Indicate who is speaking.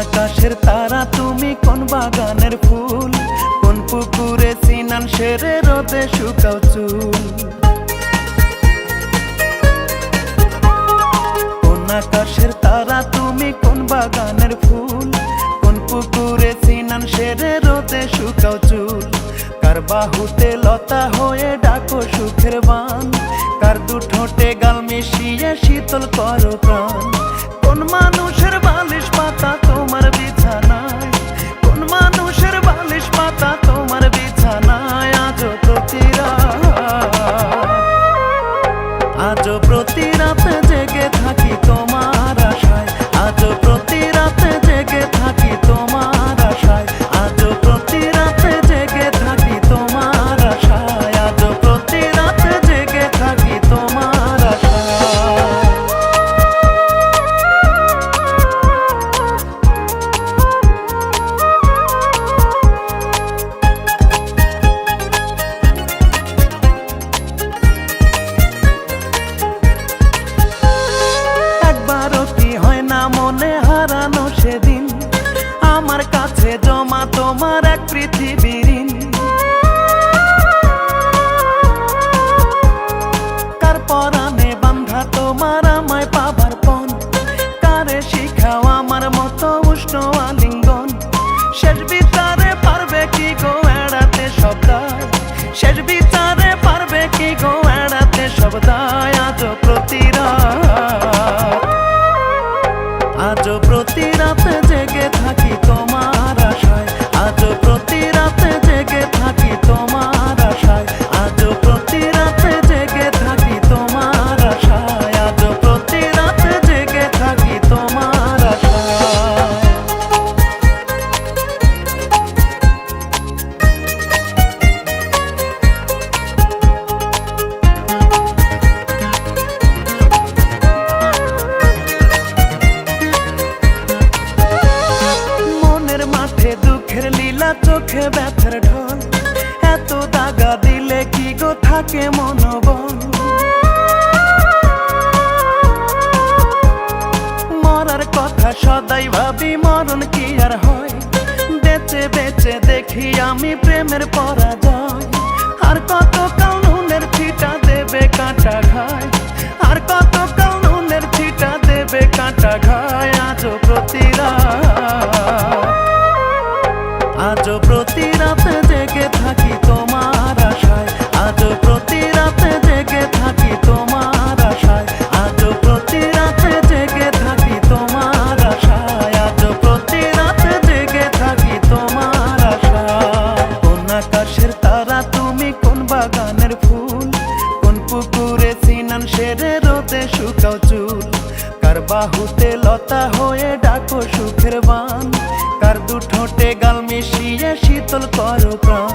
Speaker 1: আকাশের তারা তুমি কোন বাগানের ফুল, কোন পুকুরে সিনান সেরে রোদে শুকাও চুল। কোন আকাশের তারা তুমি কোন বাগানের ফুল, কোন পুকুরে সিনান সেরে রোদে শুকাও চুল। কার বাহুতে লতা হয়ে ডাকো সুখের বান, কার দুঠোঁটে গাল মিশিয়ে শীতল করো প্রাণ। কোন মানুষের বালিশ পাতা তোমার বিছানায়, কোন মানুষের বালিশ পাতা তোমার বিছানায়। আজও প্রতি রাতে জেগে থাকি তোমার আশায়, আজও প্রতি রাতে জেগে থাকি তোমার আশায়, আজও প্রতি রাতে জেগে থাকি তোমার আশায়, আজও প্রতি রাতে জেগে থাকি তোমার আশায়। মনে হারানো সেদিন আমার কাছে জমা তোমার এক পৃথিবীর ঋণ। কার পরাণে বান্ধা তোমার আমায় পাবার পণ, কারে শিখাও আমার মতো উষ্ণ আলিঙ্গন। শেষ বিচারে পারবে কি গো এড়াতে সব দায়, শেষ বিচারে পারবে কি গো এড়াতে সব দায়। আজও প্রতি রাত, আজও প্রতি রাতে জেগে থাকি তোমার আশায়, আজও প্রতি রাতে জেগে থাকি তোমার আশায়, আজও প্রতি রাতে জেগে থাকি তোমার আশায়, আজও প্রতি রাতে জেগে থাকি তোমার আশায়। দুঃখের লীলা চোখে ব্যথার ঢল, এত দাগা দিলে কি গো থাকে মনোবল। মরার কথা সদাই ভাবি মরণ কি আর হয়, বেঁচে বেঁচে দেখি আমি প্রেমের পরাজয়। আর কত কাল নুনের ছিটা দেবে কাঁটা ঘায়, আর কত কাল নুনের ছিটা দেবে কাঁটা ঘায়। আজও প্রতি রাত, আজও প্রতি রাতে জেগে থাকি তোমার আশায়, আজও প্রতি রাতে জেগে থাকি তোমার আশায়, আজও প্রতি রাতে জেগে থাকি তোমার আশায়, আজও প্রতি রাতে জেগে থাকি তোমার আশায়। কোন আকাশের তারা তুমি কোন বাগানের ফুল, কোন পুকুরে সিনান সেরে রোদে শুকাও চুল। কার বাহুতে লতা হয়ে ডাকো সুখের বান, কার দুঠোঁটে গাল মিশিয়ে শীতল করো প্রাণ।